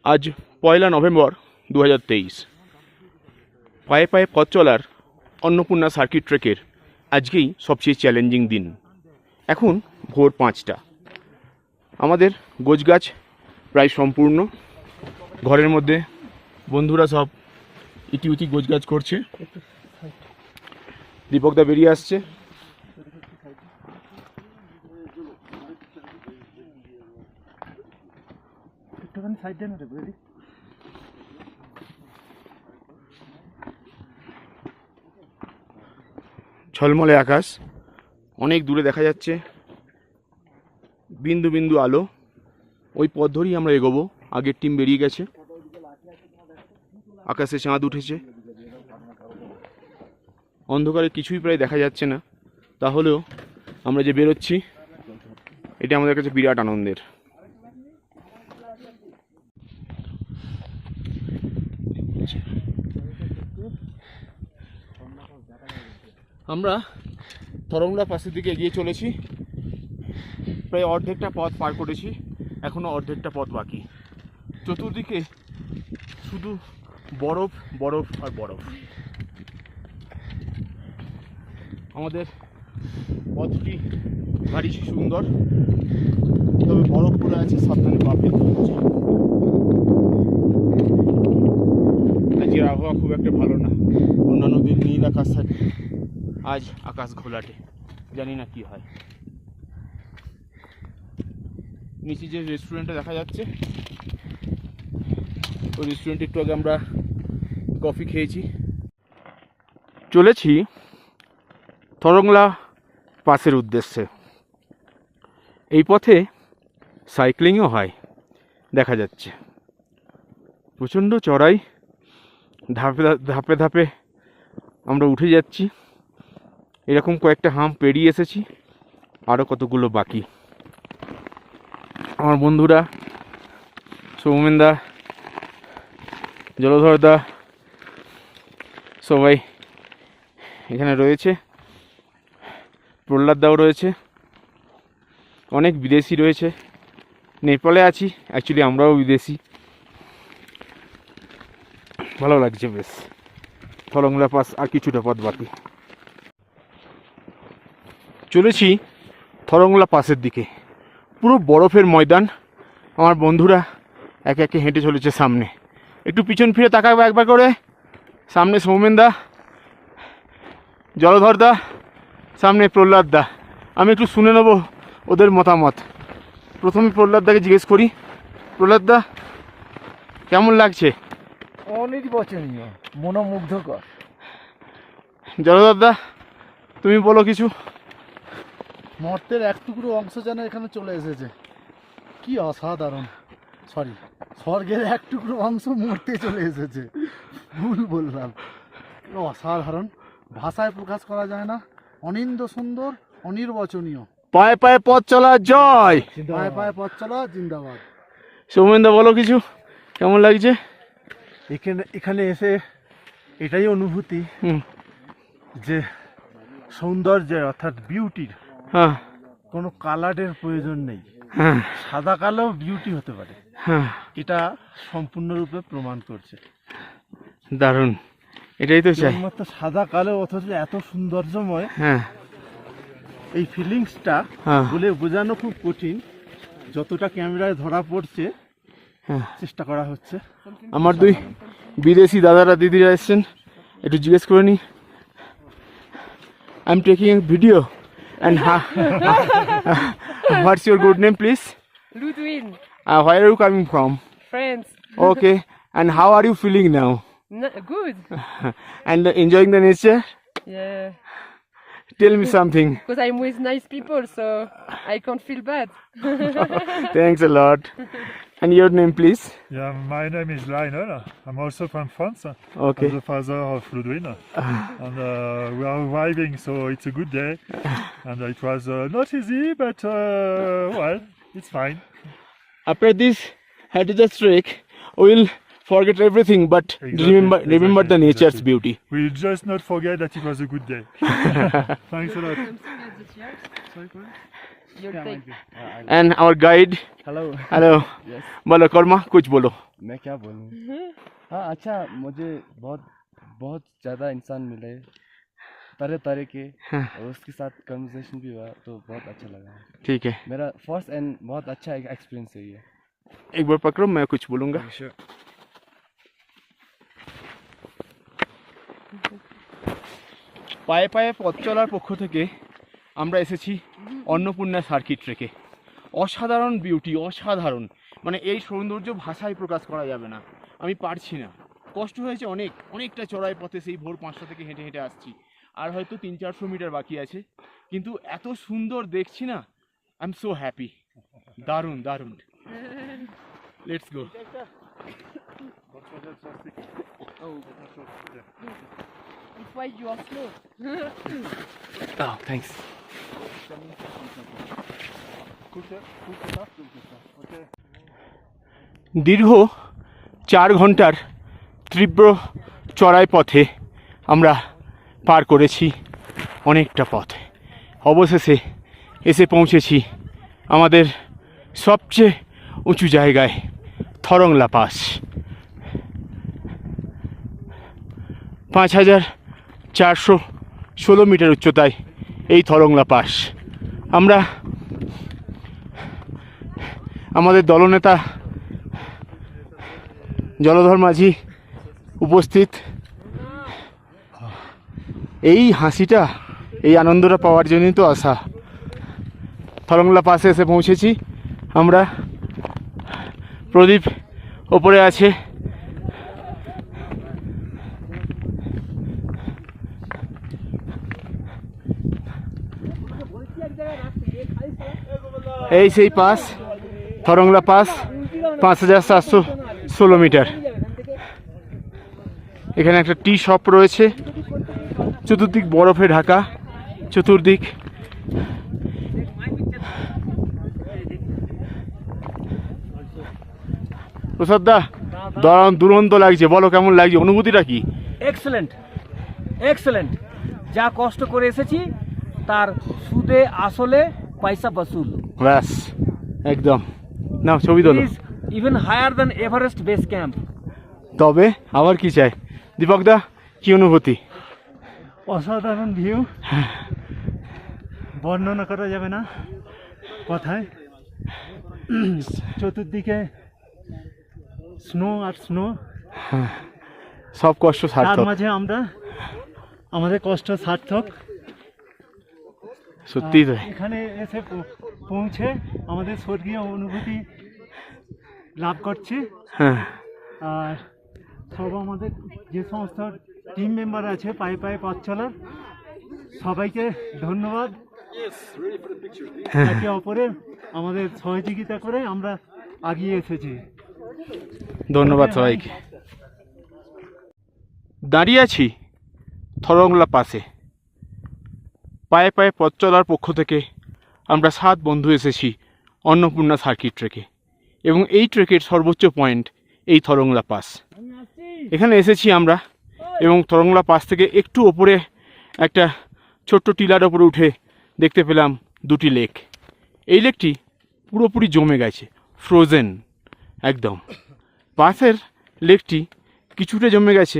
আজ 1 নভেম্বর 2023। পায়ে পায়ে পথ চলার অন্নপূর্ণা সার্কিট ট্রেকের আজকেই সবচেয়ে চ্যালেঞ্জিং দিন। এখন ভোর 5টা। আমাদের গোছগাছ প্রায় সম্পূর্ণ। ঘরের মধ্যে বন্ধুরা সব ইতিউতি গোছগাছ করছে। দীপকদা বেরিয়ে আসছে। ঝলমলে আকাশ, অনেক দূরে দেখা যাচ্ছে বিন্দু বিন্দু আলো। ওই পথ ধরেই আমরা এগোবো। আগের টিম বেরিয়ে গেছে। আকাশে চাঁদ উঠেছে। অন্ধকারে কিছুই প্রায় দেখা যাচ্ছে না, তাহলেও আমরা যে বেরোচ্ছি এটা আমাদের কাছে বিরাট আনন্দের। আমরা থরংলা পাশের দিকে এগিয়ে চলেছি। প্রায় অর্ধেকটা পথ পার করেছি, এখনো অর্ধেকটা পথ বাকি। চতুর্দিকে শুধু বরফ বরফ আর বরফ। আমাদের পথটি ভারী সুন্দর, তবে বরফ পড়ে আছে, সাবধানে পা ফেলতে হচ্ছে। আজকের আবহাওয়া খুব একটা ভালো না। অন্যান্য দিন নীল আকাশ থাকে, আজ আকাশ ঘোলাটে, জানি না কি হয়। নিচে যে রেস্টুরেন্টটা দেখা যাচ্ছে, ওই রেস্টুরেন্টে একটু আগে আমরা কফি খেয়েছি। চলেছি থরংলা পাসের উদ্দেশ্যে। এই পথে সাইক্লিংও হয় দেখা যাচ্ছে। প্রচণ্ড চড়াই, ধাপে ধাপে ধাপে আমরা উঠে যাচ্ছি। এরকম কয়েকটা হাম্প পেরিয়ে এসেছি, আরও কতগুলো বাকি। আমার বন্ধুরা সৌমেনদা, জলধরদা সবাই এখানে রয়েছে। প্রহ্লাদদাও রয়েছে, অনেক বিদেশি রয়েছে। নেপালে আছি, অ্যাকচুয়ালি আমরাও বিদেশি। ভালো লাগছে বেশ। থরংলা পাস আর কিছুটা পথ বাকি। চলেছি থরংলা পাসের দিকে। পুরো বরফের ময়দান। আমার বন্ধুরা একে একে হেঁটে চলেছে সামনে। একটু পিছন ফিরে তাকাবো একবার করে। সামনে সৌমেনদা, জলধরদা, সামনে প্রহ্লাদদা। আমি একটু শুনে নেব ওদের মতামত। প্রথমে প্রহ্লাদদাকে জিজ্ঞেস করি। প্রহ্লাদদা, কেমন লাগছে? অনির্বচনীয়, মনোমুগ্ধকর। জলধরদা, তুমি বলো কিছু। মর্তের এক টুকরো অংশ যেন এখানে চলে এসেছে। কি অসাধারণ! সরি, স্বর্গের এক টুকরো অংশ মর্তে চলে এসেছে। ভুল বললাম। অসাধারণ, ভাষায় প্রকাশ করা যায় না। অনিন্দ সুন্দর, অনির্বচনীয়। পায়ে পায়ে পথ চলা জয়। পায়ে পায়ে পথ চলা জিন্দাবাদ। সৌমেনদা বলো কিছু, কেমন লাগছে? এখানে এসে এটাই অনুভূতি যে সৌন্দর্যের অর্থাৎ বিউটির হ্যাঁ কোনো কালারের প্রয়োজন নেই। হ্যাঁ সাদা কালো বিউটি হতে পারে, হ্যাঁ, এটা সম্পূর্ণরূপে প্রমাণ করছে। দারুণ, এটাই তো চাই। মাত্র সাদা কালো অথচ এত সৌন্দর্যময়, হ্যাঁ এই ফিলিংসটা হ্যাঁ বলে বোঝানো খুব কঠিন। যতটা ক্যামেরায় ধরা পড়ছে হ্যাঁ। চেষ্টা করা হচ্ছে। আমার দুই বিদেশি দাদারা দিদিরা এসছেন, একটু জিজ্ঞেস করে নি। I am taking a video and what's your good name please? Ludwin, where are you coming from? friends. Okay, and how are you feeling now? Good. And enjoying the nature? Yeah. Tell me something. Because I'm with nice people, so I can't feel bad. Thanks a lot. And your name please? Yeah, my name is Lionel. I'm also from France. Okay. I'm the father of Ludwin. And we are arriving, so it's a good day. And it was not easy, but well, it's fine. After this Hattidas trek, we'll forget everything, but remember the nature's beauty. We'll just not forget that it was a good day. Thanks a lot. You'll take. And our guide hello hello yes बोलो कर्मा कुछ बोलो मैं क्या बोलूँ हाँ अच्छा मुझे बहुत बहुत ज़्यादा इंसान मिले तरह तरह के हाँ। और उसके साथ कन्वर्सेशन भी हुआ तो बहुत अच्छा लगा ठीक है मेरा फर्स्ट एंड बहुत अच्छा एक्सपीरियंस है ये एक बार पकड़ो मैं कुछ बोलूँगा পায়ে পায়ে পথ চলার পক্ষ থেকে আমরা এসেছি অন্নপূর্ণা সার্কিট ট্রেকে অসাধারণ বিউটি অসাধারণ মানে এই সৌন্দর্য ভাষায় প্রকাশ করা যাবে না আমি পারছি না কষ্ট হয়েছে অনেকটা চড়াই পথে সেই ভোর 5টা থেকে হেঁটে হেঁটে আসছি আর হয়তো 300-400 মিটার বাকি আছে কিন্তু এত সুন্দর দেখছি না আই এম সো হ্যাপি দারুণ দারুণ let's go It's why you are slow. Thanks দীর্ঘ 4 ঘন্টার তীব্র চড়াই পথে আমরা পার করেছি অনেকটা পথ অবশেষে এসে পৌঁছেছি আমাদের সবচেয়ে উঁচু জায়গায় থরংলা পাস 5416 মিটার উচ্চতায় এই থরংলা পাস আমরা আমাদের দলনেতা জলধর মাঝি উপস্থিত এই হাসিটা এই আনন্দটা পাওয়ার জন্যই তো আসা থরংলা পাশে এসে পৌঁছেছি আমরা প্রদীপ ওপরে আছে এই সেই পাস থরংলা পাস 5716 মিটার এখানে একটা টি শপ রয়েছে চতুর্দিক বরফে ঢাকা চতুর্দিক প্রসাদ দা দুরন্ত লাগছে বলো কেমন লাগছে অনুভূতিটা কি এক্সেলেন্ট এক্সেলেন্ট যা কষ্ট করে এসেছি তার সুদে আসলে পয়সা বসুল ব্যাস একদম না ছবি তোলো is even higher than Everest base camp তবে আবার কি চাই দীপক দা কি অনুভূতি অসাধারণ ভিউ বর্ণনা করা যাবে না কথায় চতুর্দিকে স্নো আর স্নো সব কষ্ট তার সার্থক মাঝে আমরা আমাদের কষ্ট সার্থক সত্যি তো এখানে এসে পৌঁছে আমাদের স্বর্গীয় অনুভূতি লাভ করছি হ্যাঁ আর সব আমাদের যে সমস্ত টিম মেম্বার আছে পায়ে পায়ে পথ চলার সবাইকে ধন্যবাদ একে অপরের আমাদের সহযোগিতা করে আমরা এগিয়ে এসেছি ধন্যবাদ সবাইকে দাঁড়িয়ে আছি থরংলা পাশে পায়ে পায়ে পথ চলার পক্ষ থেকে আমরা 7 বন্ধু এসেছি অন্নপূর্ণা সার্কিট ট্রেকে এবং এই ট্রেকের সর্বোচ্চ পয়েন্ট এই থরংলা পাস এখানে এসেছি আমরা এবং থরংলা পাস থেকে একটু ওপরে একটা ছোট্ট টিলার ওপরে উঠে দেখতে পেলাম 2টি লেক এই লেকটি পুরোপুরি জমে গেছে ফ্রোজেন একদম পাশের লেকটি কিছুটা জমে গেছে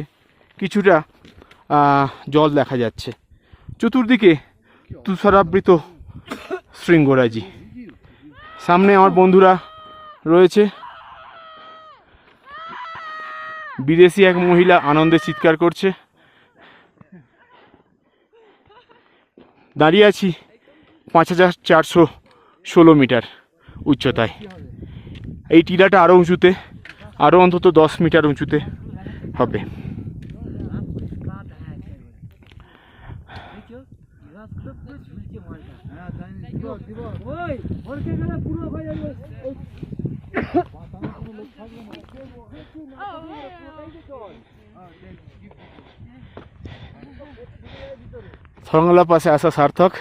কিছুটা জল দেখা যাচ্ছে চতুর্দিকে তুষারাবৃত শৃঙ্গরাজি সামনে আমার বন্ধুরা রয়েছে বিদেশি এক মহিলা আনন্দে চিৎকার করছে দাঁড়িয়ে আছি 5416 মিটার উচ্চতায় এই টিলাটা আরও উঁচুতে আরও অন্তত 10 মিটার উঁচুতে হবে থরংলা পাশে আসা সার্থক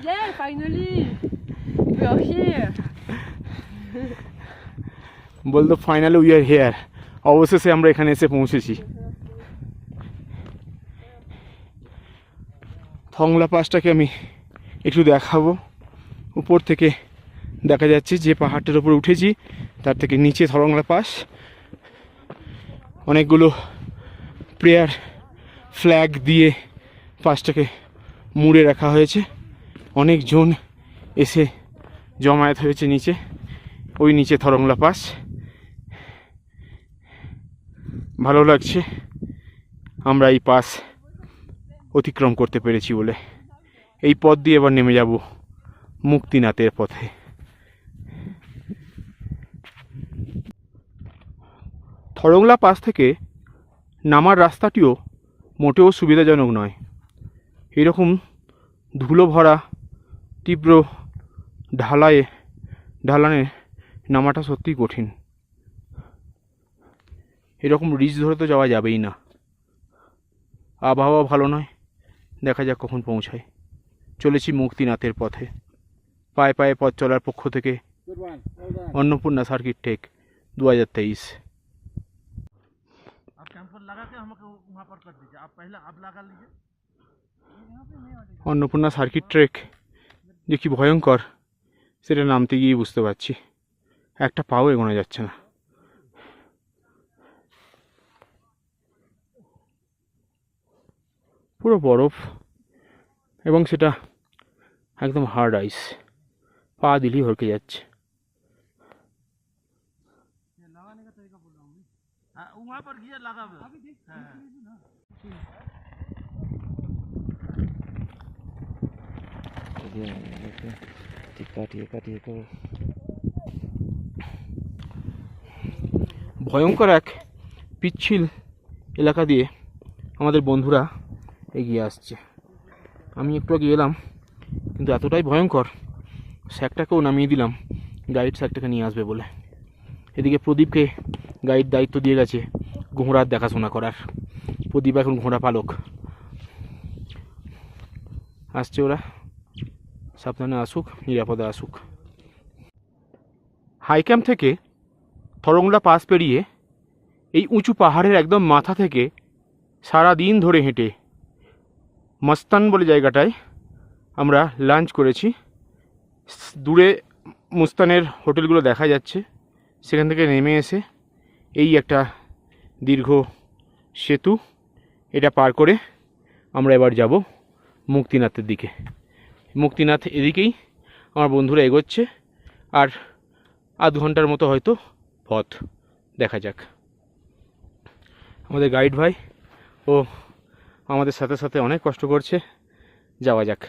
Yeah, finally! We are here! বলতো ফাইনালি উই আর হেয়ার অবশেষে আমরা এখানে এসে পৌঁছেছি থরংলা পাসটাকে আমি একটু দেখাবো উপর থেকে দেখা যাচ্ছে যে পাহাড়টার উপরে উঠেছি তার থেকে নিচে থরংলা পাস। অনেকগুলো প্রেয়ার ফ্ল্যাগ দিয়ে পাসটাকে মুড়ে রাখা হয়েছে। অনেকজন এসে জমায়েত হয়েছে নিচে, ওই নিচে থরংলা পাস। ভালো লাগছে আমরা এই পাস অতিক্রম করতে পেরেছি বলে। এই পথ দিয়ে এবার নেমে যাব মুক্তিনাথের পথে। থরংলা পাস থেকে নামার রাস্তাটিও মোটেও সুবিধাজনক নয়। এরকম ধুলো ভরা তীব্র ঢালানে নামাটা সত্যিই কঠিন। এরকম রিচ ধরে তো যাওয়া যাবেই না। আবহাওয়া ভালো নয়, দেখা যাক কখন পৌঁছায়। চলেছি মুক্তিনাথের পথে। পায়ে পায়ে পথ চলার পক্ষ থেকে Annapurna circuit trek 2023। Annapurna circuit trek যে কি ভয়ঙ্কর সেটা নামতে গিয়ে বুঝতে পারছি। একটা পাও এগোনো যাচ্ছে না। পুরো বরফ এবং সেটা একদম হার্ড আইস, পা দিলেই হরকে যাচ্ছে। ভয়ঙ্কর এক পিচ্ছিল এলাকা দিয়ে আমাদের বন্ধুরা এগিয়ে আসছে। আমি একটু আগে এলাম, কিন্তু এতটাই ভয়ঙ্কর স্যাকটাকেও নামিয়ে দিলাম গাইড স্যাকটাকে নিয়ে আসবে বলে। এদিকে প্রদীপকে গাইড দায়িত্ব দিয়ে গেছে ঘোড়ার দেখাশোনা করার। প্রদীপ এখন ঘোড়া পালক। আসছে ওরা, সাবধানে আসুক, নিরাপদে আসুক। হাই ক্যাম্প থেকে থরংলা পাস পেরিয়ে এই উঁচু পাহাড়ের একদম মাথা থেকে সারা দিন ধরে হেঁটে মস্তান বলে জায়গাটায় আমরা লাঞ্চ করেছি। দূরে মুস্তানের হোটেলগুলো দেখা যাচ্ছে। সেখান থেকে নেমে এসে এই একটা দীর্ঘ সেতু, এটা পার করে আমরা এবার যাব মুক্তিনাথের দিকে। মুক্তিনাথ এদিকেই আমার বন্ধুরা এগোচ্ছে, আর আধ ঘন্টার মতো হয়তো পথ, দেখা যাক। আমাদের গাইড ভাই ও আমাদের সাথে সাথে অনেক কষ্ট করছে, যাওয়া যাক।